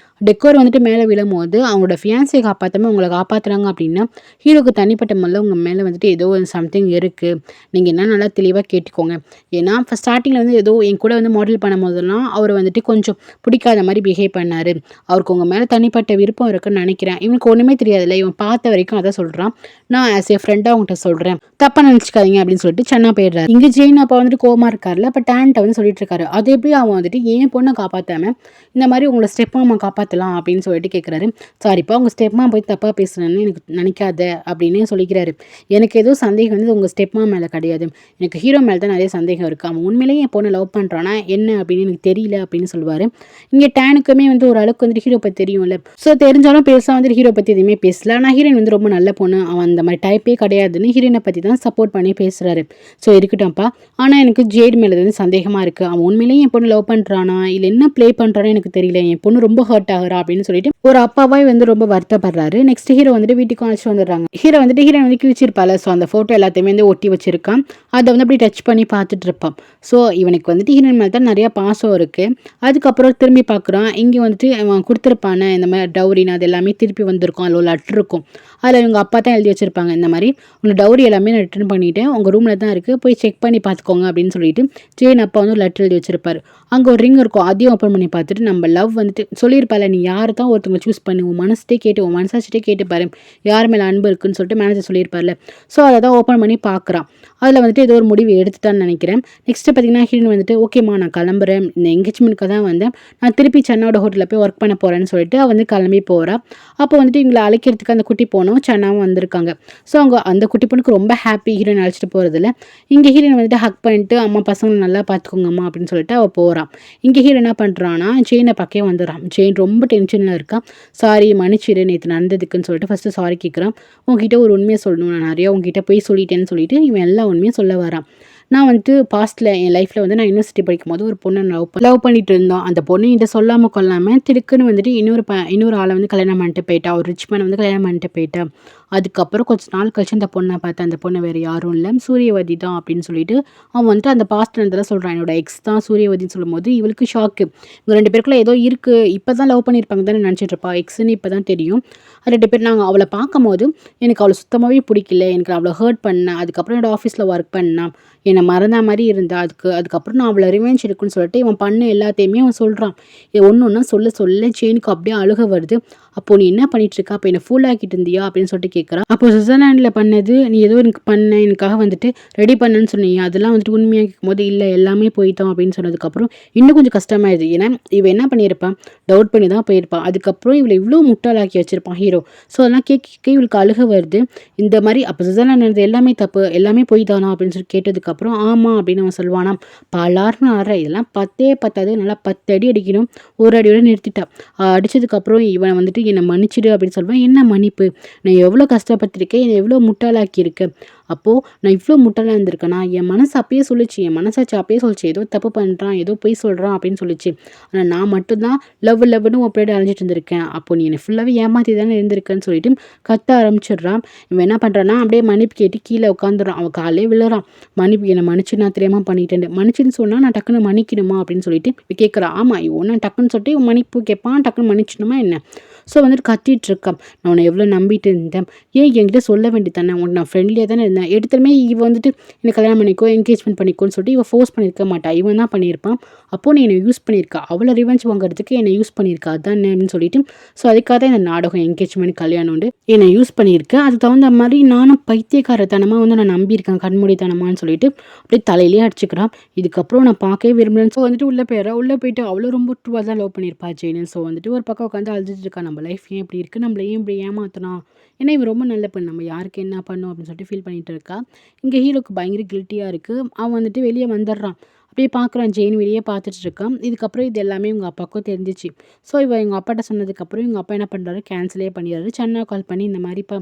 டெக்கோர் வந்துட்டு மேலே விழும்போது அவங்களோட ஃபியான்ஸை காப்பாற்றாமல் உங்களை காப்பாற்றுறாங்க அப்படின்னா ஹீரோக்கு தனிப்பட்ட முறையில் உங்கள் மேலே வந்துட்டு ஏதோ ஒரு சம்திங் இருக்குது, நீங்கள் என்ன நல்லா தெளிவாக கேட்டுக்கோங்க. ஏன்னா இப்போ ஸ்டார்டிங்கில் வந்து ஏதோ என் கூட வந்து மாடல் பண்ணும் போதெல்லாம் அவர் வந்துட்டு கொஞ்சம் பிடிக்காத மாதிரி பிஹேவ் பண்ணார், அவருக்கு உங்கள் மேலே தனிப்பட்ட விருப்பம் இருக்குன்னு நினைக்கிறேன், இவனுக்கு ஒன்றுமே தெரியாதுல்ல, இவன் பார்த்த வரைக்கும் அதை சொல்கிறான், நான் ஆஸ் ஏ ஃப்ரெண்டாக அவங்ககிட்ட சொல்கிறேன், தப்பாக நினச்சிக்காதீங்க அப்படின்னு சொல்லிட்டு சன்னா போயிடுறாரு. இங்கே ஜெயின் அப்போ வந்துட்டு கோமா இருக்கார்ல, அப்போ டேன்ட்ட வந்து சொல்லிட்டு இருக்காரு, அது எப்படி அவன் வந்துட்டு ஏன் பொண்ணை காப்பாற்றாமல் இந்த மாதிரி உங்களை ஸ்டெப் மாமா காப்பாற்றலாம் அப்படின்னு சொல்லிட்டு கேட்குறாரு. சாரிப்பா உங்கள் ஸ்டெப் மாமா போய் தப்பாக பேசுகிறேன்னு எனக்கு நினைக்காத அப்படின்னு சொல்லிக்கிறாரு. எனக்கு ஏதோ சந்தேகம் வந்து உங்கள் ஸ்டெப் மாமா மேலே கிடையாது, எனக்கு ஹீரோ மேலே தான் நிறைய சந்தேகம் இருக்குது, அவன் உண்மையிலேயே என் பொண்ணை லவ் பண்ணுறானா என்ன அப்படின்னு எனக்கு தெரியல அப்படின்னு சொல்லுவார். இங்கே டேனுக்குமே வந்து ஒரு அளவுக்கு வந்துட்டு ஹீரோ பற்றி தெரியும்ல, ஸோ தெரிஞ்சாலும் பெருசாக வந்துட்டு ஹீரோ பற்றி எதுவுமே பேசல. ஆனால் ஹீரோயின் வந்து ரொம்ப நல்ல பொண்ணு, அவன் அந்த மாதிரி டைப்பே கிடையாதுன்னு ஹீரோயினை பற்றி தான் சப்போர்ட் பண்ணி பேசுகிறாரு. ஸோ இருக்கட்டும்ப்பா, ஆனால் எனக்கு ஜேட் மேலே வந்து சந்தேகமாக இருக்குது, அவன் உண்மையிலேயே என் பொண்ணு லவ் பண்ணுறானா இல்லை என்ன ப்ளே பண்ணுறானோ எனக்கு தெரியல, என் பொண்ணு ரொம்ப ஹர்ட் ஆகுறா அப்படின்னு சொல்லிட்டு ஒரு அப்பாவாய் வந்து ரொம்ப வருத்தப்படுறாரு. நெக்ஸ்ட் ஹீரோ வந்துட்டு வீட்டுக்கு அழைச்சிட்டு வந்துடுறாங்க. ஹீரோ வந்துட்டு ஹீரோயின் வந்து கிழிச்சிருப்பாள், ஸோ அந்த ஃபோட்டோ எல்லாத்தையுமே வந்து ஒட்டி வச்சிருக்கான், அதை வந்து அப்படி டச் பண்ணி பார்த்துட்டு இருப்பான். ஸோ இவனுக்கு வந்துட்டு ஹீரோயின் மேலே தான் நிறையா பாசம் இருக்குது. அதுக்கப்புறம் திரும்பி பார்க்குறான், இங்கே வந்துட்டு அவன் கொடுத்துருப்பானே இந்த மாதிரி டவுரின்னு அது எல்லாமே திருப்பி வந்திருக்கும், அதில் ஒரு லெட்ரு இருக்கும், அதில் இவங்க அப்பா தான் எழுதி வச்சிருப்பாங்க, இந்த மாதிரி உங்கள் டவுரி எல்லாமே நான் ரிட்டர்ன் பண்ணிவிட்டேன், உங்கள் ரூமில் தான் இருக்குது, போய் செக் பண்ணி பார்த்துக்கோங்க அப்படின்னு சொல்லிட்டு ஜெயின் அப்பா வந்து லெட்டர் எழுதி வச்சிருப்பாரு. அங்கே ஒரு ரிங் இருக்கும், அதையும் ஓப்பன் பண்ணி பார்த்துட்டு நம்ம லவ் வந்துட்டு சொல்லியிருப்பால, நீ யார் தான் ஒருத்தவங்க சூஸ் பண்ணி உன் மனசுட்டே கேட்டு உன் மனசாச்சிட்டே கேட்டு பாரு யார் மேலே அன்பு இருக்குன்னு சொல்லிட்டு மேனேஜர் சொல்லியிருப்பார்ல. ஸோ அதை தான் ஓப்பன் பண்ணி பார்க்குறான். அதில் வந்துட்டு ஏதோ ஒரு முடிவு எடுத்துட்டான்னு நினைக்கிறேன். நெக்ஸ்ட்டு பார்த்தீங்கன்னா ஹீரோயின் வந்துட்டு ஓகேம்மா நான் கிளம்புறேன், இந்த என்கேஜ்மெண்ட்க்கு தான் வந்தேன், நான் திருப்பி சென்னோட ஹோட்டலில் போய் ஒர்க் பண்ண போகிறேன்னு சொல்லிட்டு அவள் வந்து கிளம்பி போகிறா. அப்போ வந்துட்டு இவங்களை அழைக்கிறதுக்கு அந்த குட்டி பொண்ணும் சென்னாவும் வந்திருக்காங்க. ஸோ அவங்க அந்த குட்டி பொண்ணுக்கு ரொம்ப ஹாப்பி ஹீரோயின் அழைச்சிட்டு போகிறதுல. இங்கே ஹீரோயின் வந்துட்டு ஹக் பண்ணிட்டு அம்மா பசங்களை நல்லா பார்த்துக்கோங்கம்மா அப்படின்னு சொல்லிட்டு அவள் போகிறான். இங்கே ஹீரோ என்ன பண்ணுறான்னா ஜெயினை பக்கே வந்துடுறான். ஜெயின் ரொம்ப டென்ஷனில் இருக்கான். சாரி மன்னிச்சிரு நேற்று நடந்ததுக்குன்னு சொல்லிட்டு ஃபஸ்ட்டு சாரி கேட்குறான். உங்ககிட்ட ஒரு உண்மையை சொல்லணும், நான் நிறையா உங்ககிட்ட போய் சொல்லிட்டேன்னு சொல்லிட்டு இவன் எல்லா உண்மையும் சொல்ல வரான். நான் வந்துட்டு பாஸ்ட்டில் என் லைஃப்பில் வந்து நான் யூனிவர்சிட்டி படிக்கும்போது ஒரு பொண்ணை லவ் பண்ணிட்டு இருந்தோம். அந்த பொண்ணு என்கிட்ட சொல்லாமல் கொள்ளாமல் திடுக்குன்னு வந்துட்டு இன்னொரு ஆளை வந்து கல்யாணம் பண்ணிட்டு போயிட்டா. ஒரு ரிச் மேனை வந்து கல்யாணம் பண்ணிட்டு போயிட்டா. அதுக்கப்புறம் கொஞ்ச நாள் கழிச்சு அந்த பொண்ணை பார்த்தேன். அந்த பொண்ணு வேறு யாரும் இல்லை, சூரியவதி தான் அப்படின்னு சொல்லிட்டு அவன் வந்துட்டு அந்த பாஸ்ட் நடந்ததெல்லாம் சொல்கிறான். என்னோட எக்ஸ் தான் சூரியவதின்னு சொல்லும்போது இவளுக்கு ஷாக்கு. இவங்க 2 பேருக்குள்ள ஏதோ இருக்குது, இப்போ தான் லவ் பண்ணியிருப்பாங்க தானே நினச்சிட்டு இருப்பா. எக்ஸ்ன்னு இப்போ தான் தெரியும். 2 பேர் நாங்கள் அவளை பார்க்கும்போது எனக்கு அவளை சுத்தமாகவே பிடிக்கல. எனக்கு அவளை ஹர்ட் பண்ணேன். அதுக்கப்புறம் என்னோட ஆஃபீஸில் ஒர்க் பண்ணேன். என்னை மறந்த மாதிரி இருந்தா. அதுக்கப்புறம் நான் அவளை ரிவெஞ்ச் எடுக்குன்னு சொல்லிட்டு இவன் பண்ண எல்லாத்தையுமே அவன் சொல்கிறான். ஒன்று ஒன்றா சொல்ல ஜெயினுக்கு அப்படியே அழுக வருது. அப்போது நீ என்ன பண்ணிட்டு இருக்கா, அப்போ என்னை ஃபுல் ஆக்கிட்டு இருந்தியா அப்படின்னு சொல்லிட்டு கேட்குறான். அப்போ சுவிட்சர்லாண்டில் பண்ணது நீ ஏதோ எனக்கு எனக்காக வந்துட்டு ரெடி பண்ணேன்னு சொன்னீங்க, அதெல்லாம் வந்துட்டு உண்மையாக கேட்கும்போது இல்லை எல்லாமே போயிட்டோம் அப்படின்னு சொன்னதுக்கப்புறம் இன்னும் கொஞ்சம் கஷ்டமாயிடுது. ஏன்னா இவன் என்ன பண்ணியிருப்பான், டவுட் பண்ணி தான் போயிருப்பான். அதுக்கப்புறம் இவளை இவ்வளோ முட்டாளாக்கி வச்சிருப்பான் ஹீரோ. ஸோ அதெல்லாம் கேட்க இவளுக்கு அழுக வருது. இந்த மாதிரி அப்போ சுவிட்சர்லாண்ட் நடந்தது எல்லாமே தப்பு, எல்லாமே போய் தானா அப்படின்னு சொல்லி கேட்டதுக்கப்புறம் ஆமாம் அப்படின்னு அவன் சொல்லுவானா. பலார்னு ஆடுற இதெல்லாம் 10 பத்தாது, நல்லா 10 அடி அடிக்கணும். ஒரு அடியோட நிறுத்திட்டா. அடித்ததுக்கப்புறம் இவன் வந்துட்டு என்னை மன்னிச்சிடு அப்படின்னு சொல்லுவேன். என்ன மன்னிப்பு, நான் எவ்வளோ கஷ்டப்பட்டிருக்கேன், என்னை எவ்வளோ முட்டாளாக்கியிருக்கேன். அப்போது நான் இவ்வளோ முட்டாளாக இருந்திருக்கேனா, என் மனசு அப்பயே சொல்லிச்சு, என் மனசாச்சு அப்பயே சொல்லிச்சு ஏதோ தப்பு பண்ணுறான், ஏதோ பொய் சொல்கிறான் அப்படின்னு சொல்லிச்சு. ஆனால் நான் மட்டும்தான் லவ்னு அப்படியே அலைஞ்சிட்டு இருந்திருக்கேன். அப்போ நீ என்னை ஃபுல்லாகவே ஏமாற்றி தானே இருந்திருக்கேன்னு சொல்லிட்டு கத்த ஆரம்பிச்சிடுறான். இவன் என்ன பண்ணுறான்னா அப்படியே மன்னிப்பு கேட்டு கீழே உட்காந்துடுறான். அவன் காலையே விழுறான். மன்னிப்பு என்னை மன்னிச்சு நான் தெரியாமல் பண்ணிட்டேன். மன்னிச்சுன்னு சொன்னால் நான் டக்குன்னு மன்னிக்கணுமா அப்படின்னு சொல்லிட்டு கேட்குறான். ஆமாம் இவன் டக்குன்னு சொல்லிட்டு இவன் மன்னிப்பு கேட்பான். டக்குன்னு மன்னிச்சிடணுமா என்ன. ஸோ வந்துட்டு கத்திட்டு இருக்கான். நான் உன்னை எவ்வளோ நம்பிட்டு இருந்தேன், ஏன் என்கிட்ட சொல்ல வேண்டியது தானே, உனக்கு நான் ஃப்ரெண்ட்லியாக தானே இருந்தேன். எடுத்துமே இவன் வந்துட்டு என்னை கல்யாணம் பண்ணிக்கோ, என்கேஜ்மெண்ட் பண்ணிக்கோன்னு சொல்லிட்டு இவன் ஃபோர்ஸ் பண்ணியிருக்க மாட்டா. இவன் தான் பண்ணியிருப்பான். அப்போது நீ என்னை யூஸ் பண்ணியிருக்கா, அவளை ரிவெஞ்ச் வாங்குறதுக்கு என்னை யூஸ் பண்ணியிருக்கா அதானே அப்படின்னு சொல்லிட்டு. ஸோ அதுக்காக தான் இந்த நாடகம் என்கேஜ்மெண்ட் கல்யாணம்னு என்னை யூஸ் பண்ணியிருக்கேன். அதுக்கு தகுந்த மாதிரி நானும் பைத்தியக்காரத்தனமாக வந்து நான் நம்பியிருக்கேன், கண்மூடித்தனமான்னு சொல்லிட்டு அப்படியே தலையிலே அடிச்சுக்கிறான். இதுக்கப்புறம் நான் பார்க்கவே விரும்புகிறேன். ஸோ வந்துட்டு உள்ளே போயிட்டு அவ்வளோ ரொம்ப ட்ரூவாக தான் லவ் பண்ணியிருப்பா ஜெயினு. ஸோ வந்துட்டு ஒரு பக்கம் உட்காந்து அழுதுட்டு இருக்கா. நம்ம லைஃப் ஏன் இப்படி இருக்குது, நம்மள ஏன் இப்படி ஏமாத்தணும், ஏன்னா இவன் ரொம்ப நல்ல பொண்ணு, நம்ம யாருக்கு என்ன பண்ணும் அப்படின்னு சொல்லிட்டு ஃபீல் பண்ணிட்டு இருக்கா. இங்கே ஹீரோக்கு பயங்கர கில்ட்டியாக இருக்குது. அவன் வந்துட்டு வெளியே வந்துடுறான். அப்படியே பார்க்குறான், ஜெயின் வெளியே பார்த்துட்டு இருக்கான். இதுக்கப்புறம் இது எல்லாமே இவங்க அப்பாவுக்கும் தெரிஞ்சிச்சு. ஸோ இவங்க அப்பாட்ட சொன்னதுக்கப்புறம் இவங்க அப்பா என்ன பண்ணுறாரு, கேன்சலே பண்ணிடுறாரு. சென்னா கால் பண்ணி இந்த மாதிரி இப்போ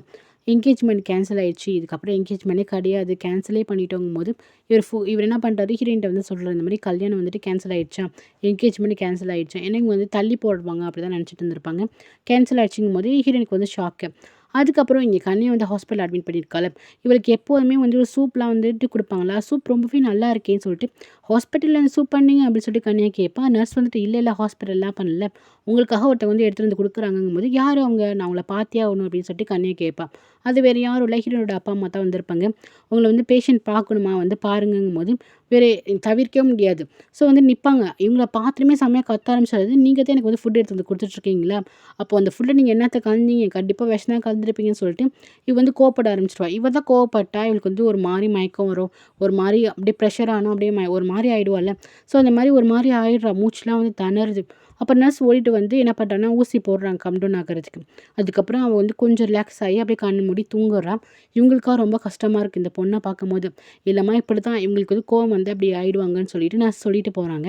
என்கேஜ்மெண்ட் கேன்சல் ஆயிடுச்சு, இதுக்கப்புறம் என்கேஜ்மெண்ட்டே கிடையாது, கேன்சலே பண்ணிட்டோங்கும் போது இவர் என்ன பண்ணுறாரு, ஹீரோயின்ட்ட வந்து சொல்கிறார், இந்த மாதிரி கல்யாணம் வந்துட்டு கேன்சல் ஆகிடுச்சா, என்கேஜ்மெண்ட் கேன்சல் ஆகிடுச்சா, ஏன்னா இவங்க வந்து தள்ளி போடுவாங்க அப்படி தான் நினச்சிட்டு இருந்திருப்பாங்க. கேன்சல் ஆகிடுச்சுங்கும் போது ஹீரோயினுக்கு வந்து ஷாக்கு. அதுக்கப்புறம் இங்கே கன்னியை வந்து ஹாஸ்பிட்டல் அட்மிட் பண்ணியிருக்காள். இவளுக்கு எப்போதுமே வந்து ஒரு சூப்லாம் வந்துட்டு கொடுப்பாங்களா, சூப் ரொம்பவே நல்லா இருக்கேன்னு சொல்லிட்டு ஹாஸ்பிட்டலில் வந்து சூப் பண்ணிங்க அப்படின்னு சொல்லிட்டு கன்னியை கேட்பா. நர்ஸ் வந்துட்டு இல்லை ஹாஸ்பிட்டல்லாம் பண்ணல, உங்களுக்காக ஒருத்தவங்க வந்து எடுத்துகிட்டு வந்து கொடுக்குறாங்கும் போது யார் அவங்க, நான் அவங்கள பார்த்தியா ஆகணும் அப்படின்னு சொல்லிட்டு கன்னியை கேட்பா. அது வேறு யாரும் இல்லை, ஹீரோனோட அப்பா அம்மா தான் வந்திருப்பாங்க. உங்களை வந்து பேஷண்ட் பார்க்கணுமா, வந்து பாருங்கும் போது வேறு தவிர்க்கவே முடியாது. ஸோ வந்து நிற்பாங்க. இவங்கள பார்த்துமே செம்மையாக கத்த ஆரம்பிச்சிடாது, நீங்கள் தான் எனக்கு வந்து ஃபுட் எடுத்து வந்து கொடுத்துட்ருக்கீங்களா, அப்போ அந்த ஃபுட்டை நீங்கள் என்னத்தை கலந்தீங்க, கண்டிப்பாக விஷம் தான் கலந்துருப்பீங்கன்னு சொல்லிட்டு இவ வந்து கோவப்பட ஆரம்பிச்சிடுவா. இவ தான் கோவப்பட்டா இவளுக்கு வந்து ஒரு மாதிரி மயக்கம் வரும், ஒரு மாதிரி அப்படியே ப்ரெஷர் ஆனால் அப்படியே ஒரு மாதிரி ஆகிடுவாள்ல. ஸோ அந்த மாதிரி ஒரு மாதிரி ஆகிடுறா, மூச்சுலாம் வந்து திணறுது. அப்போ நர்ஸ் ஓடிட்டு வந்து என்ன பண்ணுறான்னா ஊசி போடுறாங்க கம் டவுன் ஆகிறதுக்கு. அதுக்கப்புறம் அவள் வந்து கொஞ்சம் ரிலாக்ஸ் ஆகி அப்படியே கண்ணு மூடி தூங்குறான். இவங்களுக்காக ரொம்ப கஷ்டமாக இருக்குது இந்த பொண்ணை பார்க்கும்போது. இல்லைம்மா இப்படி தான் இவங்களுக்கு வந்து கோவம் வந்து அப்படி ஆயிடுவாங்கன்னு சொல்லிட்டு நர்ஸ் சொல்லிட்டு போகிறாங்க.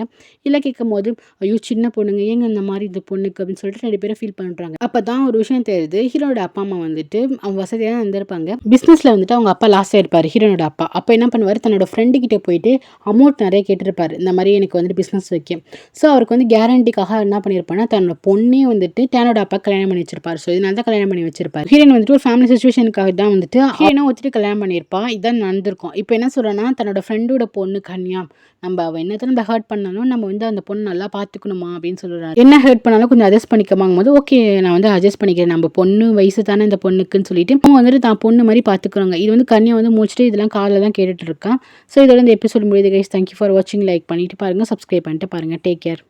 இல்லை கேட்கும்போது ஐயோ சின்ன பொண்ணுங்க ஏங்க இந்த மாதிரி இந்த பொண்ணுக்கு அப்படின்னு சொல்லிட்டு 2 பேரும் ஃபீல் பண்ணுறாங்க. அப்போ தான் ஒரு விஷயம் தெரியுது, ஹீரோட அப்பா அம்மா வந்துட்டு அவங்க வசதியாக தான் இருந்திருப்பாங்க. பிஸ்னஸில் வந்துட்டு அவங்க அப்பா லாஸ்ட்டாக இருப்பார் ஹீரோனோட அப்பா. அப்போ என்ன பண்ணுவார், தன்னோட ஃப்ரெண்டு கிட்டே போயிட்டு அமௌண்ட் நிறைய கேட்டிருப்பார், இந்த மாதிரி எனக்கு வந்துட்டு பிஸ்னஸ் வைக்க. ஸோ அவருக்கு வந்து கேரண்டிக்காக என்ன பண்ணியிருப்பாருன்னா தன்னோட பொண்ணே வந்துட்டு டேனோட அப்பா கல்யாணம் பண்ணி வச்சிருப்பார். ஸோ இதனால தான் கல்யாணம் பண்ணி வச்சிருப்பார். ஹீரோயின் வந்துட்டு ஒரு ஃபேமிலி சுச்சுவேஷனுக்காக தான் வந்துட்டு ஹீரோனை ஒத்துட்டு கல்யாணம் பண்ணியிருப்பா. இதான் நடந்திருக்கும். இப்போ என்ன சொல்கிறேன்னா தன்னோட ஃப்ரெண்டோட பொண்ணு கன்யா, அவள் என்னத்தை நம்ம ஹர்ட் பண்ணாலும் நம்ம வந்து அந்த பொண்ணு நல்லா பார்த்துக்கணுமா அப்படின்னு சொல்கிறாரு. என்ன ஹர்ட் பண்ணாலும் கொஞ்சம் அட்ஜஸ்ட் பண்ணிக்கமாங்கும் போது ஓகே நான் வந்து அட்ஜஸ்ட் பண்ணிக்கிறேன், நம்ம பொண்ணு வயசு தானே இந்த பொண்ணுக்குன்னு சொல்லிட்டு அவங்க வந்துட்டு தான் பொண்ணு மாதிரி பார்த்துக்குறாங்க. இது வந்து கன்யா வந்து முடிச்சுட்டு இதெல்லாம் காலில் தான் கேட்டுட்டு இருக்கான். ஸோ இதோட இந்த எபிசோட் முடியுது கைஸ். தேங்க்யூ ஃபார் வாட்சிங். லைக் பண்ணிட்டு பாருங்கள், சப்ஸ்கிரைப் பண்ணிட்டு பாருங்கள். Take care.